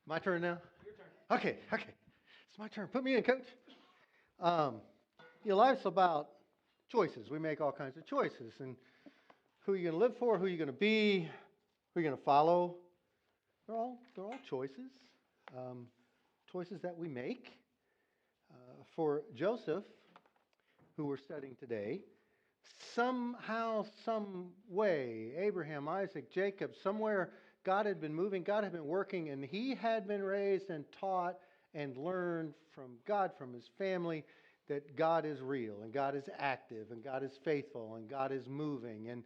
My turn now? Okay, okay. It's my turn. Put me in, coach. Um, life's about choices. We make all kinds of choices. And who are you going to live for? Who are you going to be? Who are you going to follow? They're all choices. Um, choices that we make. For Joseph, who we're studying today, somehow, some way, Abraham, Isaac, Jacob, somewhere God had been moving, God had been working, and he had been raised and taught and learned from God, from his family, that God is real and God is active and God is faithful and God is moving. And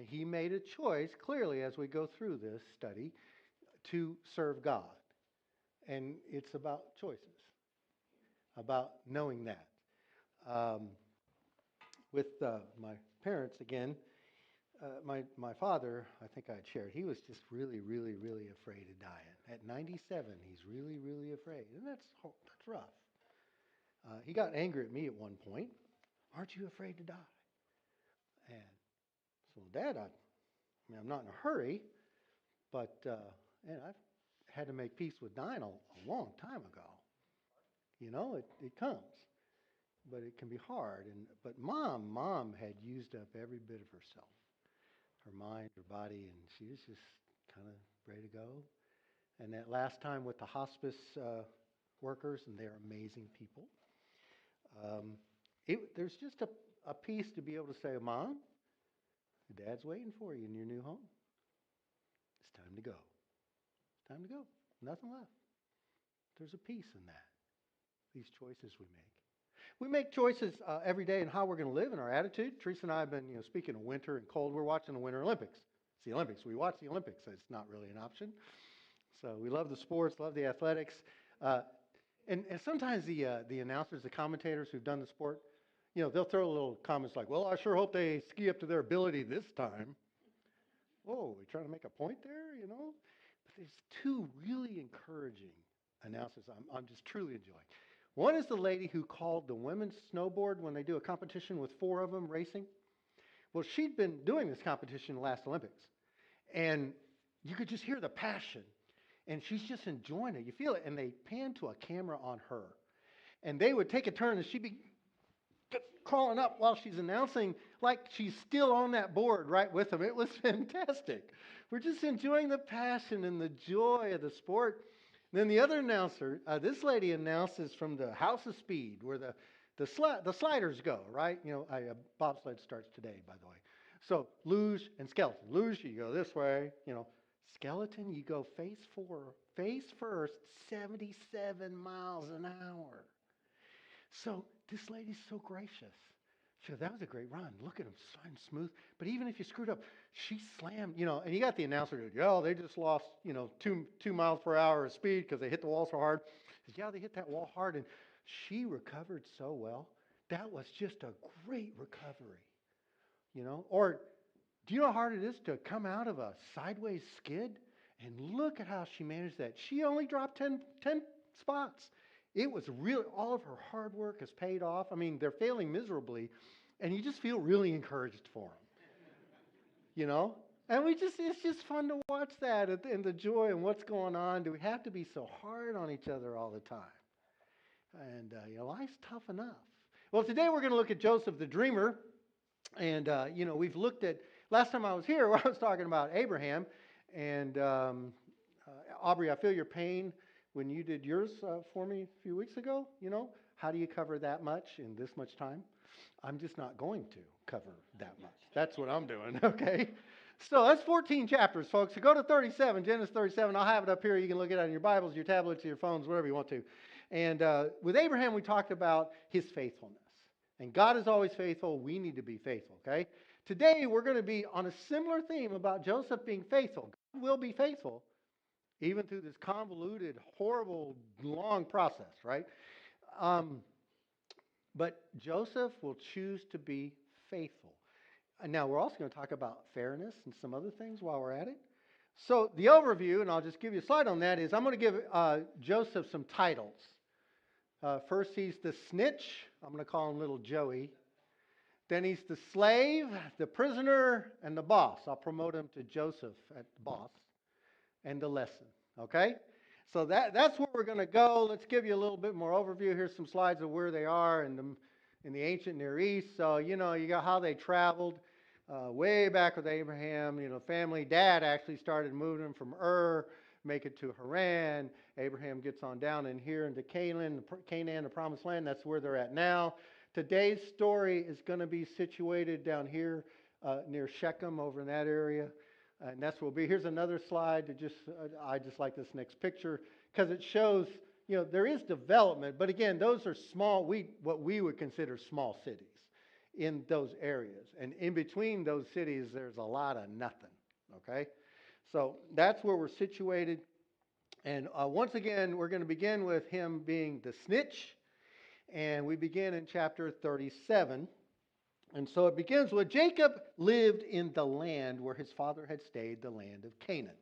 he made a choice, clearly, as we go through this study, to serve God. And it's about choices, about knowing that. Um, with my parents, again, my father, I think I had shared, he was just really, really, really afraid of dying. At 97, he's really, really afraid, and that's rough. He got angry at me at one point. Aren't you afraid to die? And so, Dad, I mean, I'm not in a hurry, but and I've had to make peace with dying a long time ago. It comes, but it can be hard. But mom had used up every bit of herself, her mind, her body, and she was just kind of ready to go. And that last time with the hospice workers, and they're amazing people. There's just a piece to be able to say, Mom, Dad's waiting for you in your new home. It's time to go. It's time to go. Nothing left. There's a peace in that. These choices we make. We make choices every day in how we're going to live and our attitude. Teresa and I have been, speaking of winter and cold, we're watching the Winter Olympics. It's the Olympics. We watch the Olympics. It's not really an option. So we love the sports, love the athletics. Uh, and sometimes the announcers, the commentators who've done the sport, they'll throw little comments like, well, I sure hope they ski up to their ability this time. Whoa, we trying to make a point there? But there's two really encouraging announcers I'm just truly enjoying. One is the lady who called the women's snowboard when they do a competition with four of them racing. Well, she'd been doing this competition the last Olympics. And you could just hear the passion. And she's just enjoying it. You feel it. And they pan to a camera on her. And they would take a turn and she'd be crawling up while she's announcing like she's still on that board right with them. It was fantastic. We're just enjoying the passion and the joy of the sport. Then the other announcer, this lady announces from the House of Speed where the sliders go, right? Bobsled starts today, by the way. So luge and skeleton. Luge, you go this way. Skeleton, you go face first, 77 miles an hour. So this lady's so gracious. She goes, that was a great run. Look at him, fine, smooth. But even if you screwed up, she slammed, and you got the announcer to go, oh, they just lost, 2 miles per hour of speed because they hit the wall so hard. He says, yeah, they hit that wall hard. And she recovered so well. That was just a great recovery, Or do you know how hard it is to come out of a sideways skid? And look at how she managed that. She only dropped 10 spots. It was really, all of her hard work has paid off. I mean, they're failing miserably, and you just feel really encouraged for them. And it's just fun to watch that and the joy and what's going on. Do we have to be so hard on each other all the time? And, life's tough enough. Well, today we're going to look at Joseph the dreamer. And, we've looked at, last time I was here, I was talking about Abraham. And Aubrey, I feel your pain when you did yours for me a few weeks ago. How do you cover that much in this much time? I'm just not going to cover that much. That's what I'm doing, okay? So that's 14 chapters, folks. So go to 37, Genesis 37. I'll have it up here. You can look at it on your Bibles, your tablets, your phones, whatever you want to. And with Abraham, we talked about his faithfulness. And God is always faithful. We need to be faithful, okay? Today, we're going to be on a similar theme about Joseph being faithful. God will be faithful, even through this convoluted, horrible, long process, right? But Joseph will choose to be faithful. And now, we're also going to talk about fairness and some other things while we're at it. So the overview, and I'll just give you a slide on that, is I'm going to give Joseph some titles. First, he's the snitch. I'm going to call him Little Joey. Then he's the slave, the prisoner, and the boss. I'll promote him to Joseph at the boss. And the lesson, okay? So that's where we're going to go. Let's give you a little bit more overview. Here's some slides of where they are in the ancient Near East. So, you know, you got how they traveled way back with Abraham. You know, family, dad actually started moving from Ur, make it to Haran. Abraham gets on down in here into Canaan, the promised land. That's where they're at now. Today's story is going to be situated down here near Shechem, over in that area. And that's where we'll be. Here's another slide to I just like this next picture because it shows, you know, there is development, but again, those are what we would consider small cities in those areas. And in between those cities, there's a lot of nothing, okay? So that's where we're situated. And once again, we're going to begin with him being the snitch. And we begin in chapter 37. And so it begins with Jacob lived in the land where his father had stayed, the land of Canaan.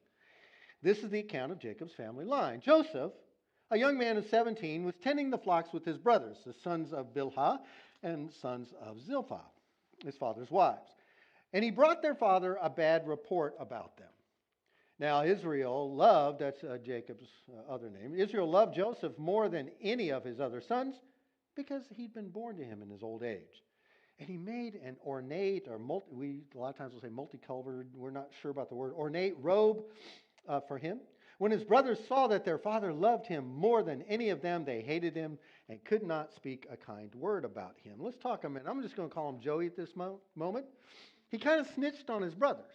This is the account of Jacob's family line. Joseph, a young man of 17, was tending the flocks with his brothers, the sons of Bilhah and sons of Zilpah, his father's wives. And he brought their father a bad report about them. Now Israel loved, that's Jacob's other name, Israel loved Joseph more than any of his other sons because he'd been born to him in his old age. And he made an ornate, or a lot of times we'll say multicolored, we're not sure about the word, ornate robe for him. When his brothers saw that their father loved him more than any of them, they hated him and could not speak a kind word about him. Let's talk a minute. I'm just going to call him Joey at this moment. He kind of snitched on his brothers.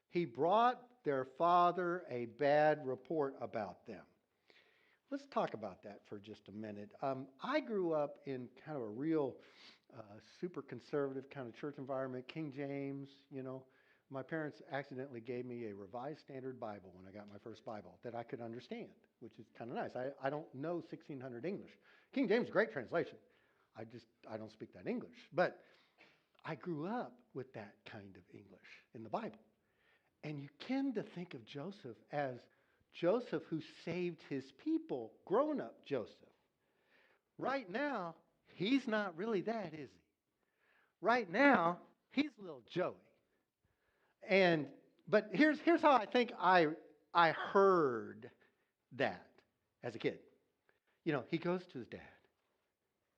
He brought their father a bad report about them. Let's talk about that for just a minute. I grew up in kind of a real super conservative kind of church environment, King James, you know. My parents accidentally gave me a Revised Standard Bible when I got my first Bible that I could understand, which is kind of nice. I don't know 1600 English. King James is a great translation. I don't speak that English. But I grew up with that kind of English in the Bible. And you tend to think of Joseph as Joseph who saved his people, grown-up Joseph. Right now, he's not really that, is he? Right now, he's little Joey. But here's how I think I heard that as a kid. You know, he goes to his dad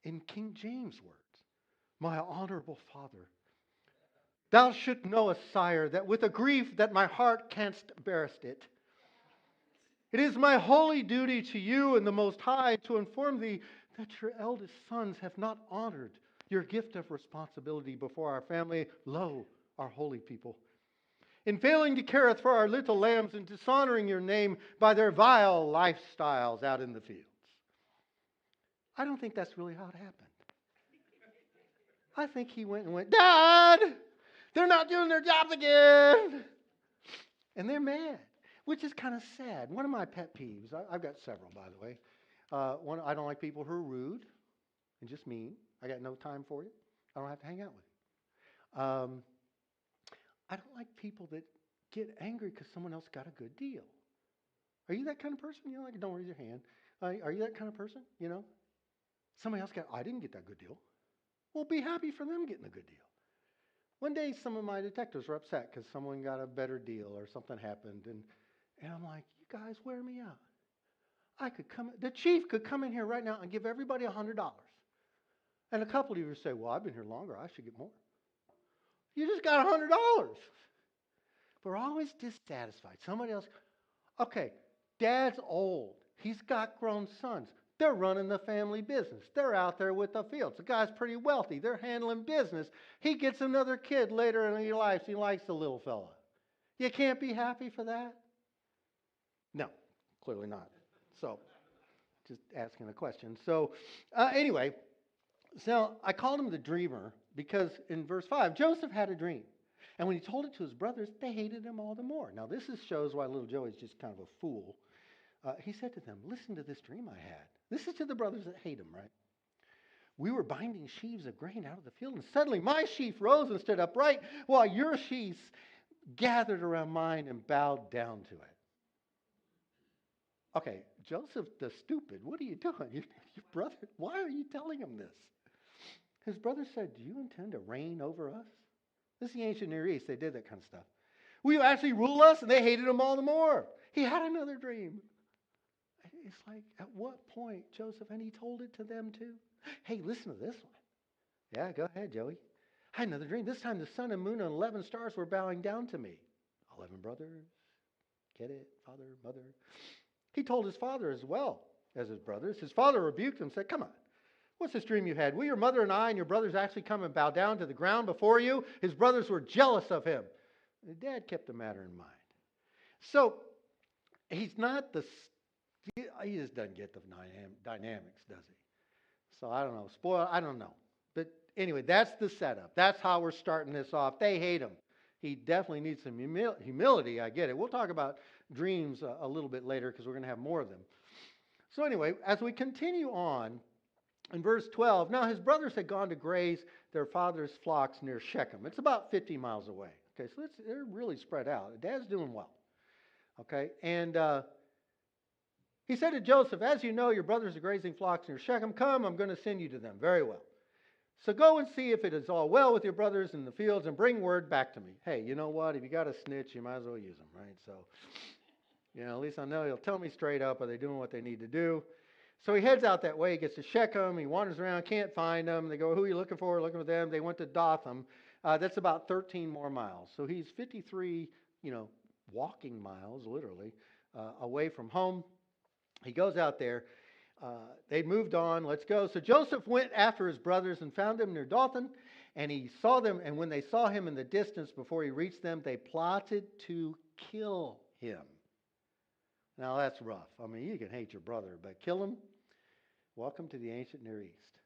in King James words, "My honorable father, thou shouldst know, sire, that with a grief that my heart canst bearest it, it is my holy duty to you and the Most High to inform thee that your eldest sons have not honored your gift of responsibility before our family, lo, our holy people, in failing to care for our little lambs and dishonoring your name by their vile lifestyles out in the fields." I don't think that's really how it happened. I think he went, "Dad, they're not doing their jobs again." And they're mad, which is kind of sad. One of my pet peeves, I've got several, by the way. I don't like people who are rude and just mean. I got no time for you. I don't have to hang out with you. I don't like people that get angry because someone else got a good deal. Are you that kind of person? You know, like, don't raise your hand. Are you that kind of person? You know, somebody else I didn't get that good deal. Well, be happy for them getting a good deal. One day, some of my detectives were upset because someone got a better deal or something happened, and I'm like, "You guys wear me out. The chief could come in here right now and give everybody $100. And a couple of you say, 'Well, I've been here longer. I should get more.' You just got $100. We're always dissatisfied. Somebody else, okay, dad's old. He's got grown sons. They're running the family business. They're out there with the fields. The guy's pretty wealthy. They're handling business. He gets another kid later in his life. He likes the little fella. You can't be happy for that? No, clearly not. So, just asking a question. So, anyway, so I called him the dreamer because in verse 5, Joseph had a dream. And when he told it to his brothers, they hated him all the more. Now, this shows why little Joey's just kind of a fool. He said to them, "Listen to this dream I had." This is to the brothers that hate him, right? "We were binding sheaves of grain out of the field, and suddenly my sheaf rose and stood upright, while your sheaves gathered around mine and bowed down to it." Okay, Joseph the stupid, what are you doing? Your brother, why are you telling him this? His brother said, "Do you intend to reign over us?" This is the ancient Near East. They did that kind of stuff. "Will you actually rule us?" And they hated him all the more. He had another dream. it's like, at what point, Joseph, and he told it to them too. Hey, listen to this one. Yeah, go ahead, Joey. I had another dream. This time the sun and moon and 11 stars were bowing down to me. 11 brothers. Get it? Father, mother. He told his father as well as his brothers. His father rebuked him and said, come on. What's this dream you had? Will your mother and I and your brothers actually come and bow down to the ground before you? His brothers were jealous of him. The dad kept the matter in mind. So he's not he just doesn't get the dynamics, does he? So I don't know. I don't know. But anyway, that's the setup. That's how we're starting this off. They hate him. He definitely needs some humility. I get it. We'll talk about dreams a little bit later because we're going to have more of them. So anyway, as we continue on, in verse 12, now his brothers had gone to graze their father's flocks near Shechem. It's about 50 miles away. Okay, so they're really spread out. Dad's doing well. Okay, and he said to Joseph, as you know, your brothers are grazing flocks near Shechem. Come, I'm going to send you to them. Very well. So go and see if it is all well with your brothers in the fields and bring word back to me. Hey, you know what? If you got a snitch, you might as well use them, right? So, at least I know he'll tell me straight up, are they doing what they need to do? So he heads out that way. He gets to Shechem. He wanders around, can't find them. They go, who are you looking for? Looking for them. They went to Dothan. That's about 13 more miles. So he's 53, walking miles, literally, away from home. He goes out there. They'd moved on. Let's go. So Joseph went after his brothers and found them near Dothan. And he saw them. And when they saw him in the distance before he reached them, they plotted to kill him. Now that's rough. I mean, you can hate your brother, but kill him? Welcome to the ancient Near East.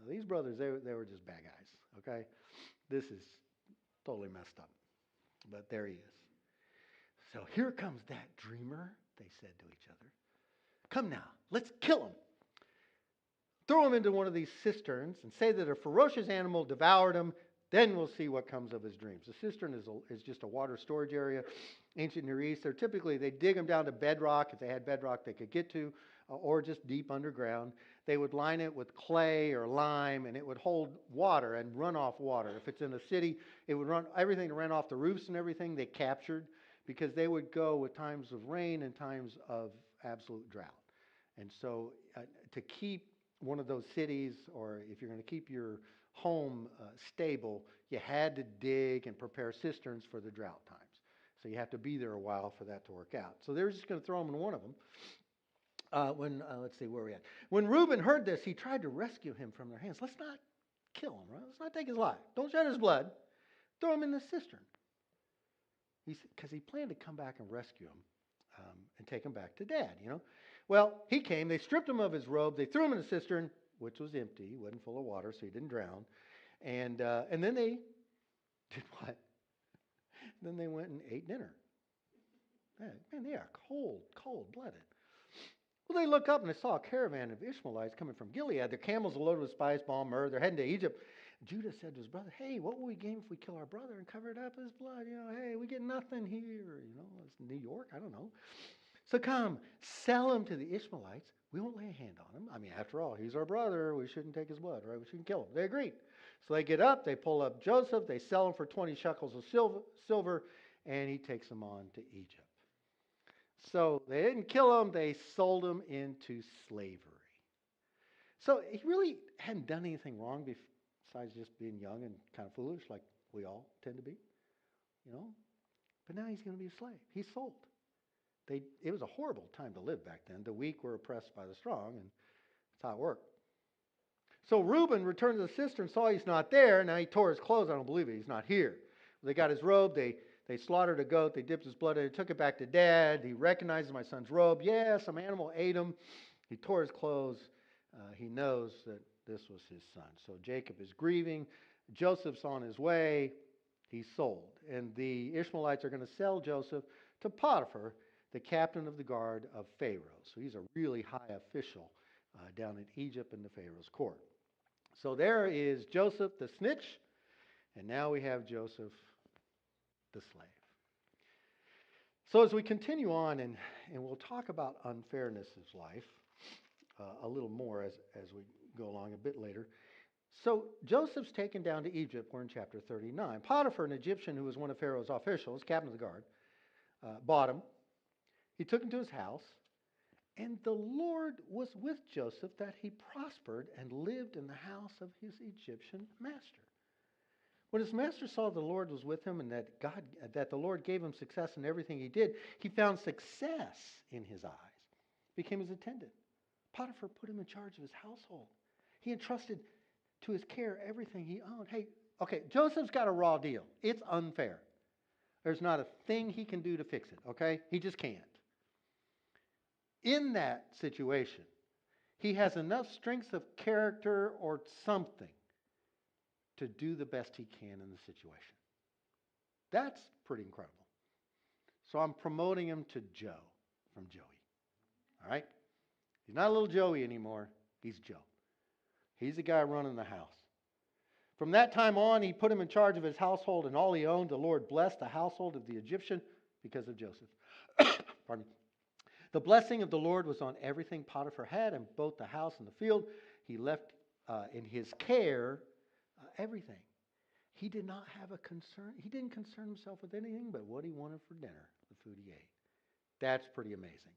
Now, these brothers, they were just bad guys, okay? This is totally messed up. But there he is. So here comes that dreamer, they said to each other. Come now, let's kill him. Throw him into one of these cisterns and say that a ferocious animal devoured him. Then we'll see what comes of his dreams. The cistern is just a water storage area. Ancient Near East, they dig them down to bedrock. If they had bedrock they could get to, or just deep underground. They would line it with clay or lime, and it would hold water and run off water. If it's in a city, it would run everything that ran off the roofs and everything they captured, because they would go with times of rain and times of absolute drought. And so to keep one of those cities, or if you're going to keep your home stable, you had to dig and prepare cisterns for the drought times. So you have to be there a while for that to work out. So they're just going to throw him in one of them. Let's see, where are we at? When Reuben heard this, he tried to rescue him from their hands. Let's not kill him, right? Let's not take his life. Don't shed his blood. Throw him in the cistern. Because he planned to come back and rescue him and take him back to Dad, Well, he came. They stripped him of his robe. They threw him in a cistern, which was empty. Wasn't full of water, so he didn't drown. And then they did what? Then they went and ate dinner. Man, they are cold-blooded. Well, they look up and they saw a caravan of Ishmaelites coming from Gilead. Their camels are loaded with spice, balm, myrrh. They're heading to Egypt. Judah said to his brother, hey, what will we gain if we kill our brother and cover it up his blood? Hey, we get nothing here. It's New York. I don't know. So come, sell him to the Ishmaelites. We won't lay a hand on him. I mean, after all, he's our brother. We shouldn't take his blood, right? We shouldn't kill him. They agreed. So they get up. They pull up Joseph. They sell him for 20 shekels of silver, and he takes them on to Egypt. So they didn't kill him. They sold him into slavery. So he really hadn't done anything wrong besides just being young and kind of foolish like we all tend to be, But now he's going to be a slave. He's sold. It was a horrible time to live back then. The weak were oppressed by the strong, and that's how it worked. So Reuben returned to the cistern, saw he's not there. Now he tore his clothes. I don't believe it. He's not here. They got his robe. They slaughtered a goat. They dipped his blood in it, took it back to Dad. He recognizes my son's robe. Yeah, some animal ate him. He tore his clothes. He knows that this was his son. So Jacob is grieving. Joseph's on his way. He's sold. And the Ishmaelites are going to sell Joseph to Potiphar, the captain of the guard of Pharaoh. So he's a really high official down in Egypt in the Pharaoh's court. So there is Joseph the snitch, and now we have Joseph the slave. So as we continue on, and we'll talk about unfairness of life a little more as we go along a bit later. So Joseph's taken down to Egypt. We're in chapter 39. Potiphar, an Egyptian who was one of Pharaoh's officials, captain of the guard, bought him. He took him to his house, And the Lord was with Joseph, that he prospered and lived in the house of his Egyptian master. When his master saw the Lord was with him and that the Lord gave him success in everything he did, he found success in his eyes, became his attendant. Potiphar put him in charge of his household. He entrusted to his care everything he owned. Hey, okay, Joseph's got a raw deal. It's unfair. There's not a thing he can do to fix it, okay? He just can't. In that situation, he has enough strength of character or something to do the best he can in the situation. That's pretty incredible. So I'm promoting him to Joe from Joey. All right? He's not a little Joey anymore. He's Joe. He's the guy running the house. From that time on, he put him in charge of his household and all he owned. The Lord blessed the household of the Egyptian because of Joseph. Pardon me. The blessing of the Lord was on everything Potiphar had in both the house and the field. He left in his care everything. He did not have a concern. He didn't concern himself with anything but what he wanted for dinner, the food he ate. That's pretty amazing.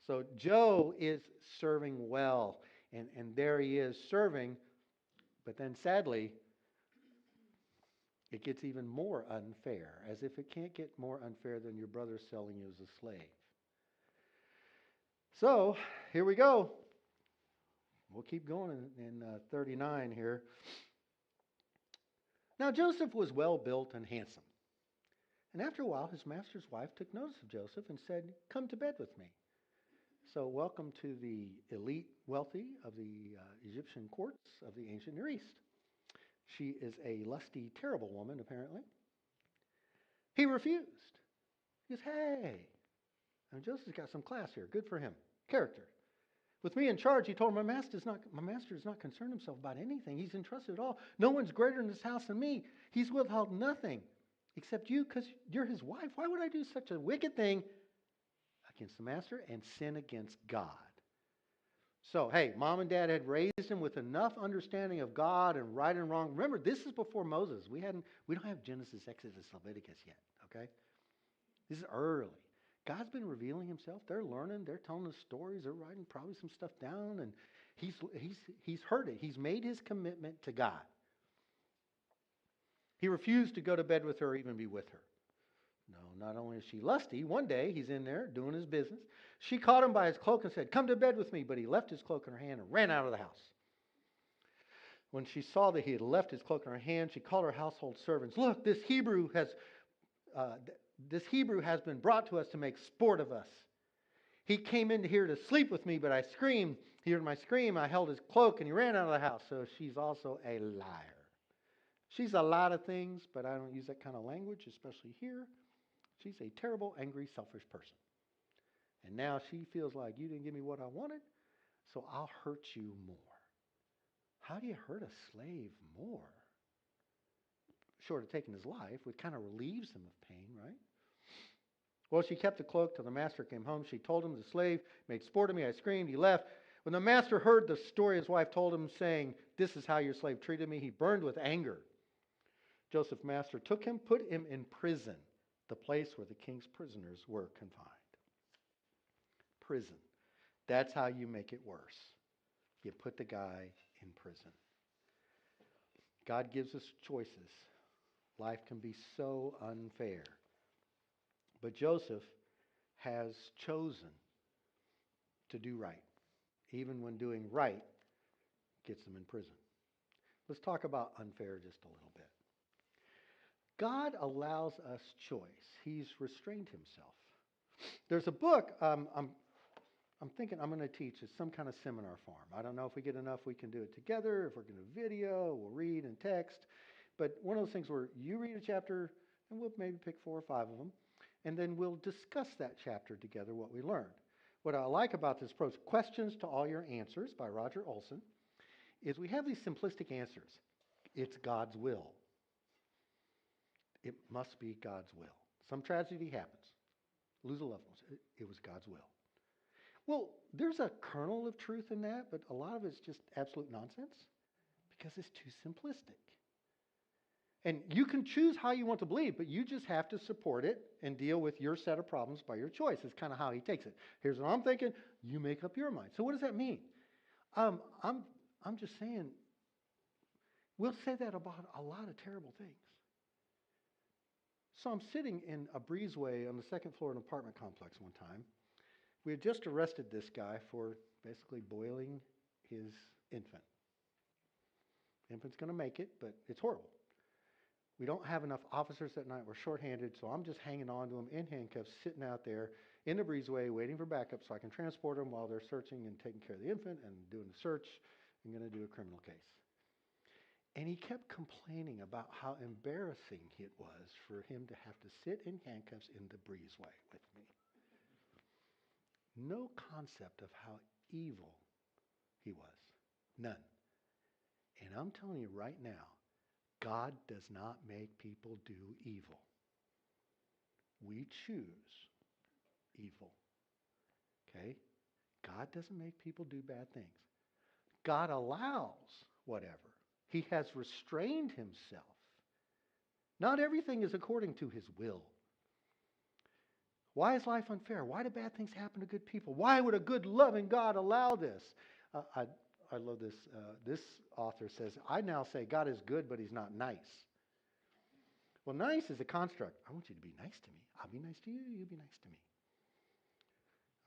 So Joe is serving well, and there he is serving, but then sadly, it gets even more unfair, as if it can't get more unfair than your brother selling you as a slave. So here we go. We'll keep going in 39 here. Now Joseph was well built and handsome. And after a while, his master's wife took notice of Joseph and said, "Come to bed with me." So welcome to the elite wealthy of the Egyptian courts of the ancient Near East. She is a lusty, terrible woman, apparently. He refused. He goes, "Hey." And Joseph's got some class here. Good for him. Character. With me in charge, he told him, my master does not concern himself about anything. He's entrusted it all. No one's greater in this house than me. He's withheld nothing except you because you're his wife. Why would I do such a wicked thing against the master and sin against God? So, hey, mom and dad had raised him with enough understanding of God and right and wrong. Remember, this is before Moses. We don't have Genesis, Exodus, Leviticus yet, okay? This is early. God's been revealing himself. They're learning. They're telling us stories. They're writing probably some stuff down. And he's heard it. He's made his commitment to God. He refused to go to bed with her or even be with her. No, not only is she lusty, one day he's in there doing his business. She caught him by his cloak and said, "Come to bed with me." But he left his cloak in her hand and ran out of the house. When she saw that he had left his cloak in her hand, she called her household servants. "Look, this Hebrew has been brought to us to make sport of us. He came in here to sleep with me, but I screamed. He heard my scream. I held his cloak, and he ran out of the house." So she's also a liar. She's a lot of things, but I don't use that kind of language, especially here. She's a terrible, angry, selfish person. And now she feels like you didn't give me what I wanted, so I'll hurt you more. How do you hurt a slave more? Short of taking his life, which kind of relieves him of pain, right? Well, she kept the cloak till the master came home. She told him, "The slave made sport of me. I screamed. He left." When the master heard the story his wife told him, saying, "This is how your slave treated me," he burned with anger. Joseph's master took him, put him in prison, the place where the king's prisoners were confined. Prison. That's how you make it worse. You put the guy in prison. God gives us choices. Life can be so unfair. But Joseph has chosen to do right, even when doing right gets him in prison. Let's talk about unfair just a little bit. God allows us choice. He's restrained himself. There's a book I'm thinking I'm going to teach. It's some kind of seminar form. I don't know if we get enough, we can do it together. If we're going to video, we'll read and text. But one of those things where you read a chapter, and we'll maybe pick 4 or 5 of them, and then we'll discuss that chapter together, what we learned. What I like about this approach, Questions to All Your Answers by Roger Olson, is we have these simplistic answers. It's God's will. It must be God's will. Some tragedy happens. Lose a loved one. It was God's will. Well, there's a kernel of truth in that, but a lot of it's just absolute nonsense because it's too simplistic. And you can choose how you want to believe, but you just have to support it and deal with your set of problems by your choice. It's kind of how he takes it. Here's what I'm thinking. You make up your mind. So what does that mean? I'm just saying, we'll say that about a lot of terrible things. So I'm sitting in a breezeway on the second floor of an apartment complex one time. We had just arrested this guy for basically boiling his infant. Infant's going to make it, but it's horrible. We don't have enough officers that night. We're shorthanded, so I'm just hanging on to him in handcuffs, sitting out there in the breezeway waiting for backup so I can transport him while they're searching and taking care of the infant and doing the search and going to do a criminal case. And he kept complaining about how embarrassing it was for him to have to sit in handcuffs in the breezeway with me. No concept of how evil he was. None. And I'm telling you right now, God does not make people do evil. We choose evil. Okay? God doesn't make people do bad things. God allows whatever. He has restrained himself. Not everything is according to his will. Why is life unfair? Why do bad things happen to good people? Why would a good, loving God allow this? I love this. This author says, I now say God is good, but he's not nice. Well, nice is a construct. I want you to be nice to me. I'll be nice to you. You be nice to me.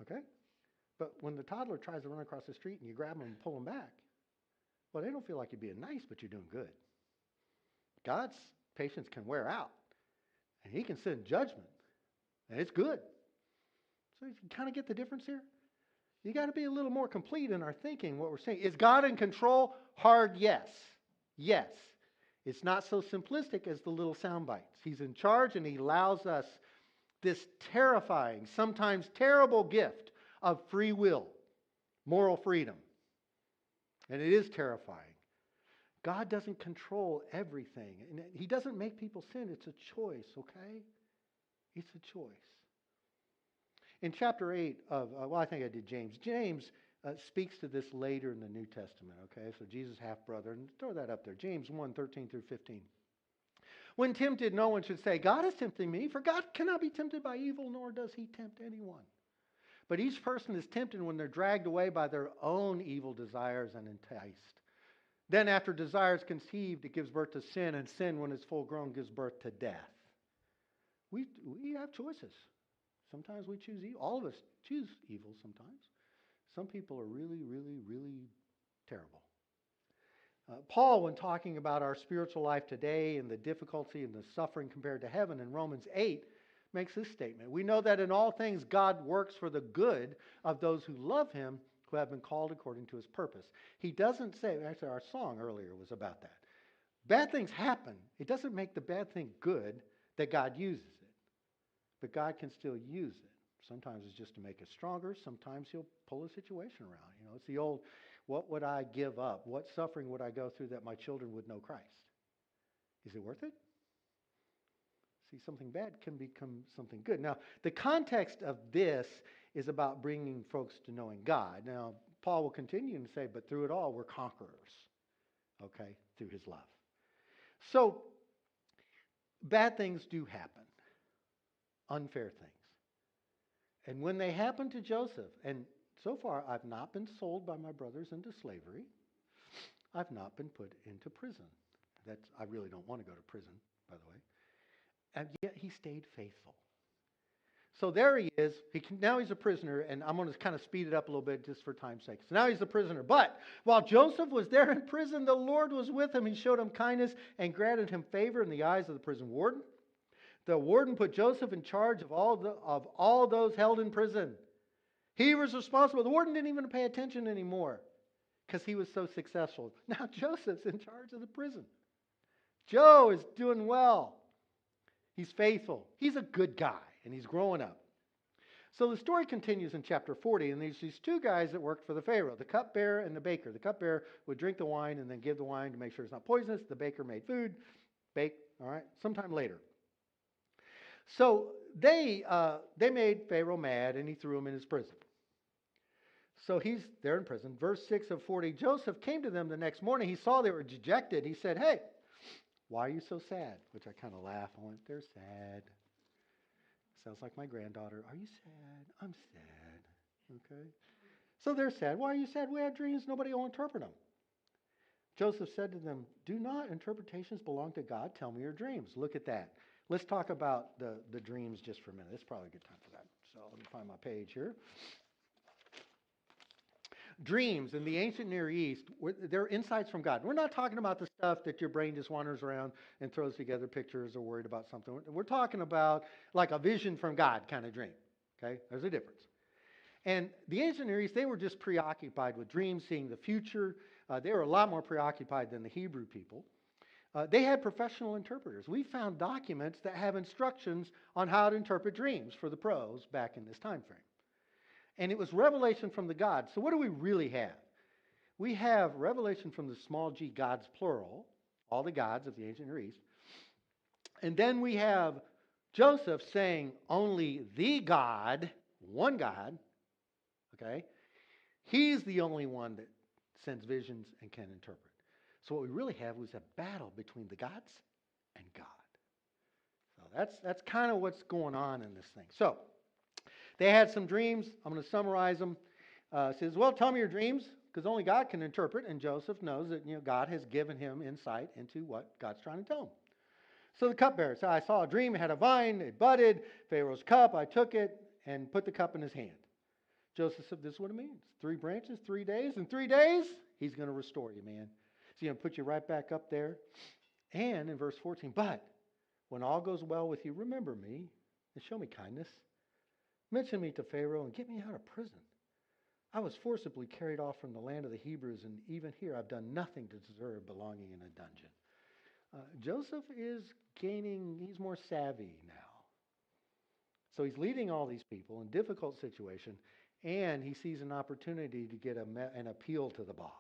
Okay? But when the toddler tries to run across the street and you grab them and pull them back, well, they don't feel like you're being nice, but you're doing good. God's patience can wear out, and he can send judgment, and it's good. So you kind of get the difference here? You got to be a little more complete in our thinking, what we're saying. Is God in control? Hard yes. Yes. It's not so simplistic as the little sound bites. He's in charge, and he allows us this terrifying, sometimes terrible gift of free will, moral freedom. And it is terrifying. God doesn't control everything. And he doesn't make people sin. It's a choice, okay? It's a choice. In chapter 8 of, I think I did James. James speaks to this later in the New Testament, okay? So Jesus' half-brother. And throw that up there. James 1, 13 through 15. When tempted, no one should say, God is tempting me, for God cannot be tempted by evil, nor does he tempt anyone. But each person is tempted when they're dragged away by their own evil desires and enticed. Then after desire is conceived, it gives birth to sin, and sin, when it's full grown, gives birth to death. We have choices. Sometimes we choose evil. All of us choose evil sometimes. Some people are really, really, really terrible. Paul, when talking about our spiritual life today and the difficulty and the suffering compared to heaven in Romans 8, makes this statement. We know that in all things God works for the good of those who love him, who have been called according to his purpose. He doesn't say, actually our song earlier was about that. Bad things happen. It doesn't make the bad thing good that God uses it. But God can still use it. Sometimes it's just to make us stronger. Sometimes he'll pull a situation around. You know, it's the old, what would I give up? What suffering would I go through that my children would know Christ? Is it worth it? See, something bad can become something good. Now, the context of this is about bringing folks to knowing God. Now, Paul will continue and say, but through it all, we're conquerors, okay, through his love. So, bad things do happen, unfair things. And when they happen to Joseph, and so far I've not been sold by my brothers into slavery, I've not been put into prison. I really don't want to go to prison, by the way. And yet he stayed faithful. So there he is. Now he's a prisoner, and I'm going to kind of speed it up a little bit just for time's sake. So now he's a prisoner. But while Joseph was there in prison, the Lord was with him. He showed him kindness and granted him favor in the eyes of the prison warden. The warden put Joseph in charge of all those held in prison. He was responsible. The warden didn't even pay attention anymore because he was so successful. Now Joseph's in charge of the prison. Joe is doing well. He's faithful. He's a good guy, and he's growing up. So the story continues in chapter 40, and there's these two guys that worked for the Pharaoh, the cupbearer and the baker. The cupbearer would drink the wine and then give the wine to make sure it's not poisonous. The baker made food, baked, all right, sometime later. So they made Pharaoh mad, and he threw him in his prison. So he's there in prison. Verse 6 of 40, Joseph came to them the next morning. He saw they were dejected. He said, hey, Why are you so sad? Which I kind of laugh. I went, they're sad. Sounds like my granddaughter. Are you sad? I'm sad. Okay. So they're sad. Why are you sad? We have dreams. Nobody will interpret them. Joseph said to them, do not interpretations belong to God? Tell me your dreams. Look at that. Let's talk about the dreams just for a minute. It's probably a good time for that. So let me find my page here. Dreams in the ancient Near East, they're insights from God. We're not talking about the stuff that your brain just wanders around and throws together pictures or worried about something. We're talking about like a vision from God kind of dream. Okay? There's a difference. And the ancient Near East, they were just preoccupied with dreams, seeing the future. They were a lot more preoccupied than the Hebrew people. They had professional interpreters. We found documents that have instructions on how to interpret dreams for the pros back in this time frame. And it was revelation from the gods. So what do we really have? We have revelation from the small g gods, plural, all the gods of the ancient Near East. And then we have Joseph saying only the God, one God, okay? He's the only one that sends visions and can interpret. So what we really have was a battle between the gods and God. So that's kind of what's going on in this thing. So they had some dreams. I'm going to summarize them. Says, well, tell me your dreams, because only God can interpret, and Joseph knows that God has given him insight into what God's trying to tell him. So the cupbearer said, I saw a dream, it had a vine, it budded, Pharaoh's cup, I took it and put the cup in his hand. Joseph said, this is what it means. 3 branches, 3 days. In 3 days, he's going to restore you, man. He's going to put you right back up there. And in verse 14, but when all goes well with you, remember me and show me kindness. Mention me to Pharaoh and get me out of prison. I was forcibly carried off from the land of the Hebrews, and even here I've done nothing to deserve belonging in a dungeon. Joseph is he's more savvy now. So he's leading all these people in a difficult situation, and he sees an opportunity to get an appeal to the boss,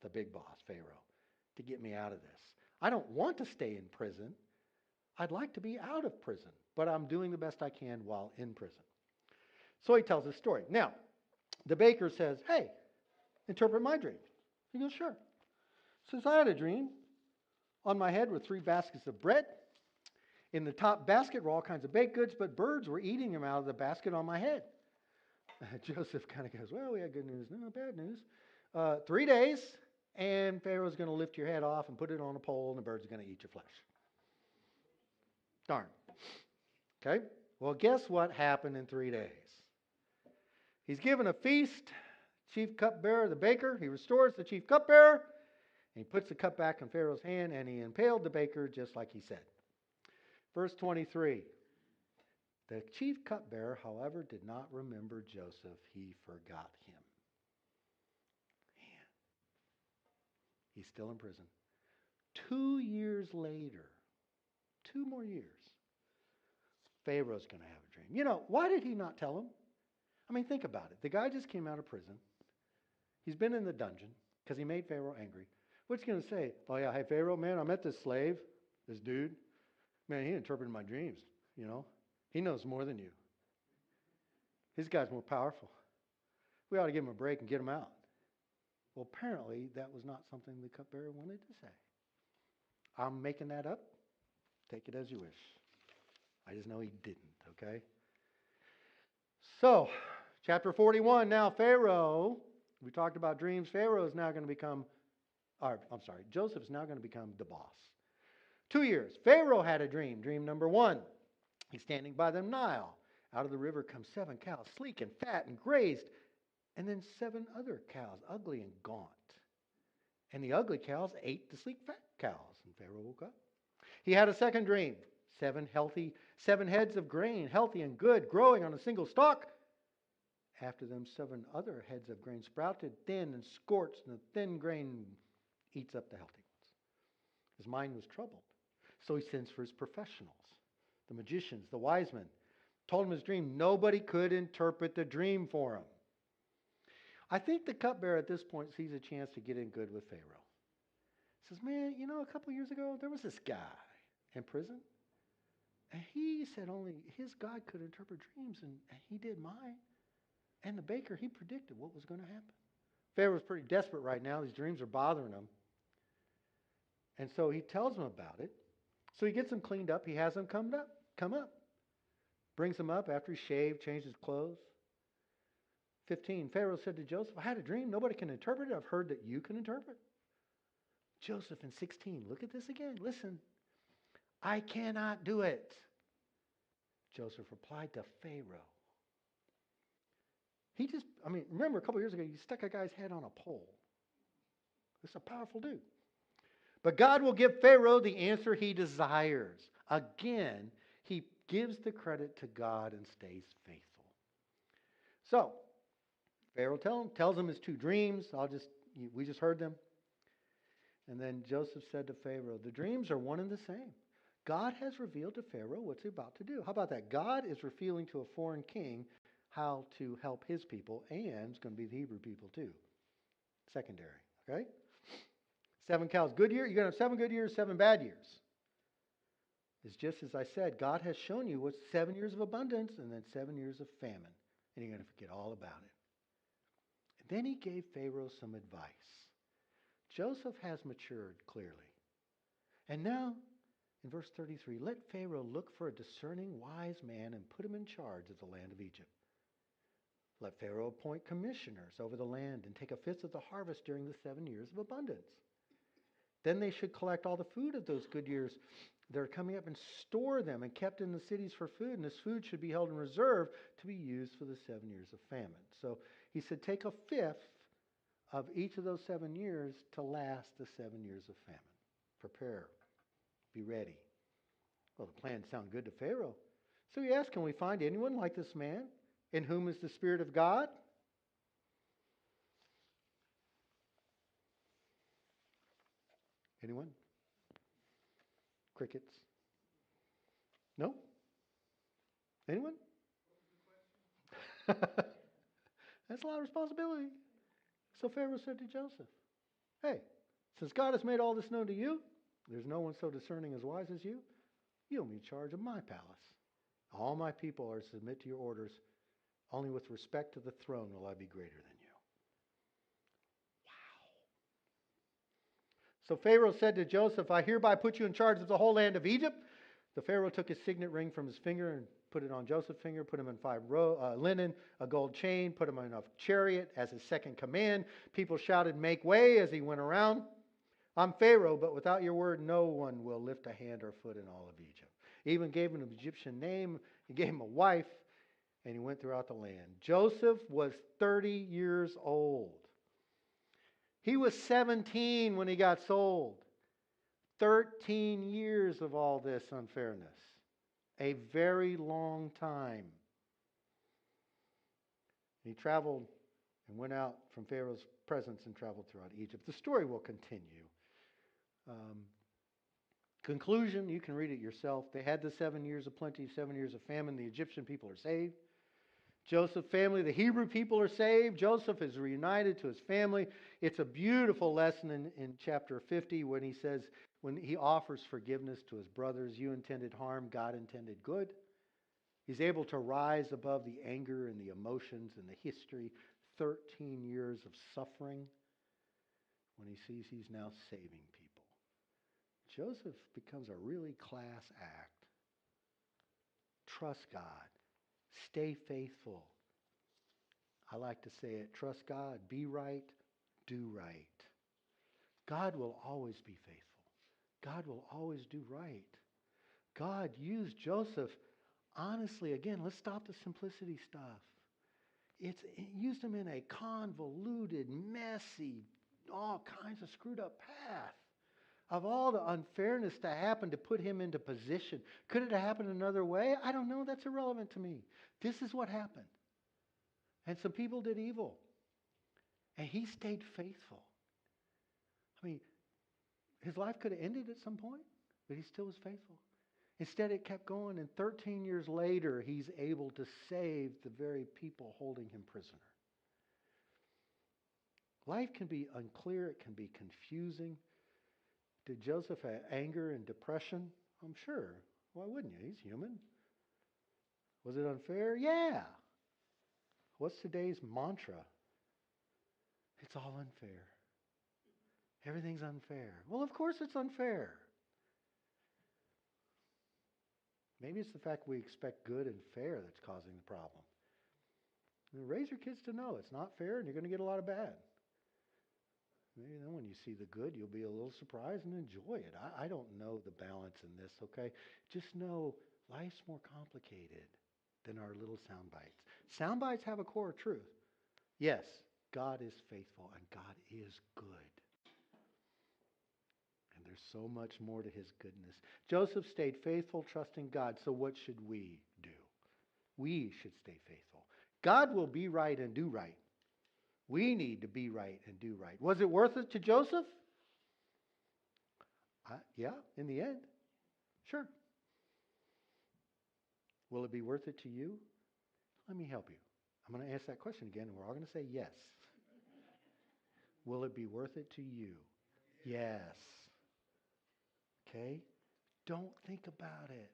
the big boss, Pharaoh, to get me out of this. I don't want to stay in prison. I'd like to be out of prison, but I'm doing the best I can while in prison. So he tells his story. Now, the baker says, hey, interpret my dream. He goes, sure. Says, I had a dream. On my head were 3 baskets of bread. In the top basket were all kinds of baked goods, but birds were eating them out of the basket on my head. Joseph kind of goes, well, we had good news. No, bad news. 3 days, and Pharaoh's going to lift your head off and put it on a pole, and the birds are going to eat your flesh. Darn. Okay? Well, guess what happened in 3 days? He's given a feast. Chief cupbearer, the baker, he restores the chief cupbearer. And he puts the cup back in Pharaoh's hand, and he impaled the baker just like he said. Verse 23. The chief cupbearer, however, did not remember Joseph. He forgot him. Man. He's still in prison. 2 years later, 2 more years, Pharaoh's going to have a dream. Why did he not tell him? I mean, think about it. The guy just came out of prison. He's been in the dungeon because he made Pharaoh angry. What's he going to say? Oh, yeah, hey, Pharaoh, man, I met this slave, this dude. Man, he interpreted my dreams, He knows more than you. His guy's more powerful. We ought to give him a break and get him out. Well, apparently, that was not something the cupbearer wanted to say. I'm making that up. Take it as you wish. I just know he didn't, okay? So, chapter 41, now Pharaoh, we talked about dreams. Pharaoh is now going to become, Joseph is now going to become the boss. 2 years. Pharaoh had a dream. Dream number 1. He's standing by the Nile. Out of the river come 7 cows, sleek and fat and grazed. And then 7 other cows, ugly and gaunt. And the ugly cows ate the sleek fat cows. And Pharaoh woke up. He had a second dream. 7 heads of grain, healthy and good, growing on a single stalk. After them, 7 other heads of grain sprouted, thin and scorched, and the thin grain eats up the healthy ones. His mind was troubled. So he sends for his professionals, the magicians, the wise men. Told him his dream. Nobody could interpret the dream for him. I think the cupbearer at this point sees a chance to get in good with Pharaoh. He says, man, a couple years ago, there was this guy in prison. And he said only his God could interpret dreams, and he did mine. And the baker, he predicted what was going to happen. Pharaoh's pretty desperate right now. These dreams are bothering him. And so he tells him about it. So he gets them cleaned up. He has them come up. Brings them up after he shaved, changed his clothes. 15, Pharaoh said to Joseph, I had a dream. Nobody can interpret it. I've heard that you can interpret. Joseph in 16, look at this again. Listen, I cannot do it. Joseph replied to Pharaoh. Remember a couple years ago, you stuck a guy's head on a pole. This is a powerful dude. But God will give Pharaoh the answer he desires. Again, he gives the credit to God and stays faithful. So, Pharaoh tells him his two dreams. We just heard them. And then Joseph said to Pharaoh, the dreams are one and the same. God has revealed to Pharaoh what he's about to do. How about that? God is revealing to a foreign king how to help his people, and it's going to be the Hebrew people too. Secondary, okay? 7 cows, good year. You're going to have 7 good years, 7 bad years. It's just as I said, God has shown you what's 7 years of abundance and then 7 years of famine. And you're going to forget all about it. And then he gave Pharaoh some advice. Joseph has matured clearly. And now, in verse 33, let Pharaoh look for a discerning, wise man and put him in charge of the land of Egypt. Let Pharaoh appoint commissioners over the land and take 1/5 of the harvest during the 7 years of abundance. Then they should collect all the food of those good years that are coming up and store them and kept in the cities for food. And this food should be held in reserve to be used for the 7 years of famine. So he said, take 1/5 of each of those 7 years to last the 7 years of famine. Prepare. Be ready. Well, the plans sound good to Pharaoh. So he asked, can we find anyone like this man in whom is the Spirit of God? Anyone? Crickets? No? Anyone? That's a lot of responsibility. So Pharaoh said to Joseph, hey, since God has made all this known to you, there's no one so discerning as wise as you. You'll be in charge of my palace. All my people are to submit to your orders. Only with respect to the throne will I be greater than you. Wow. So Pharaoh said to Joseph, I hereby put you in charge of the whole land of Egypt. The Pharaoh took his signet ring from his finger and put it on Joseph's finger, put him in 5 linen, a gold chain, put him in a chariot as his second command. People shouted, make way, as he went around. I'm Pharaoh, but without your word, no one will lift a hand or foot in all of Egypt. He even gave him an Egyptian name. He gave him a wife, and he went throughout the land. Joseph was 30 years old. He was 17 when he got sold. 13 years of all this unfairness. A very long time. He traveled and went out from Pharaoh's presence and traveled throughout Egypt. The story will continue. Conclusion, you can read it yourself. They had the 7 years of plenty, 7 years of famine. The Egyptian people are saved. Joseph's family, the Hebrew people are saved. Joseph is reunited to his family. It's a beautiful lesson in chapter 50 when he says, when he offers forgiveness to his brothers, you intended harm, God intended good. He's able to rise above the anger and the emotions and the history, 13 years of suffering, when he sees he's now saving people. Joseph becomes a really class act. Trust God. Stay faithful. I like to say it, trust God, be right, do right. God will always be faithful. God will always do right. God used Joseph, honestly, again, let's stop the simplicity stuff. It used him in a convoluted, messy, all kinds of screwed up path. Of all the unfairness that happened to put him into position. Could it have happened another way? I don't know. That's irrelevant to me. This is what happened. And some people did evil. And he stayed faithful. I mean, his life could have ended at some point, but he still was faithful. Instead, it kept going, and 13 years later, he's able to save the very people holding him prisoner. Life can be unclear. It can be confusing. Did Joseph have anger and depression? I'm sure. Why wouldn't you? He's human. Was it unfair? Yeah. What's today's mantra? It's all unfair. Everything's unfair. Well, of course it's unfair. Maybe it's the fact we expect good and fair that's causing the problem. Raise your kids to know it's not fair and you're going to get a lot of bad. Maybe then when you see the good, you'll be a little surprised and enjoy it. I don't know the balance in this, okay? Just know life's more complicated than our little sound bites. Sound bites have a core truth. Yes, God is faithful and God is good. And there's so much more to his goodness. Joseph stayed faithful, trusting God. So what should we do? We should stay faithful. God will be right and do right. We need to be right and do right. Was it worth it to Joseph? Yeah, in the end. Sure. Will it be worth it to you? Let me help you. I'm going to ask that question again, and we're all going to say yes. Will it be worth it to you? Yes. Okay? Don't think about it.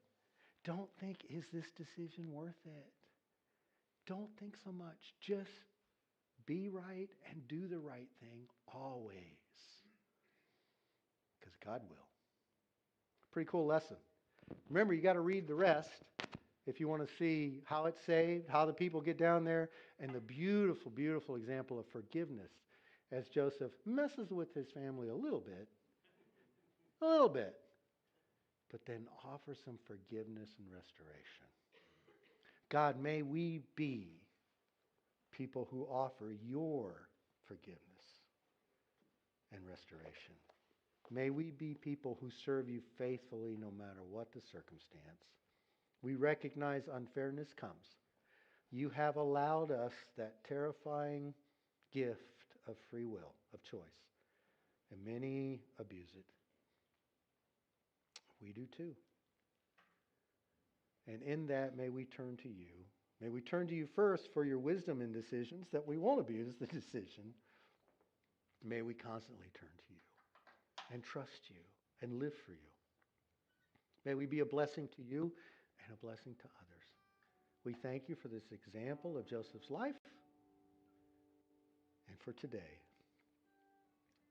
Don't think, is this decision worth it? Don't think so much. Just be right and do the right thing always. Because God will. Pretty cool lesson. Remember, you got to read the rest if you want to see how it's saved, how the people get down there, and the beautiful, beautiful example of forgiveness as Joseph messes with his family a little bit, but then offers some forgiveness and restoration. God, may we be people who offer your forgiveness and restoration. May we be people who serve you faithfully no matter what the circumstance. We recognize unfairness comes. You have allowed us that terrifying gift of free will, of choice, and many abuse it. We do too. And in that, may we turn to you. May we turn to you first for your wisdom in decisions, that we won't abuse the decision. May we constantly turn to you and trust you and live for you. May we be a blessing to you and a blessing to others. We thank you for this example of Joseph's life and for today.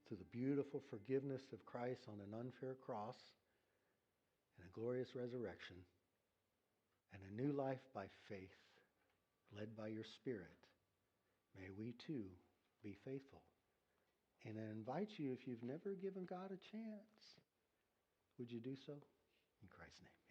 To the beautiful forgiveness of Christ on an unfair cross and a glorious resurrection and a new life by faith led by your Spirit. May we too be faithful. And I invite you, if you've never given God a chance, would you do so? In Christ's name.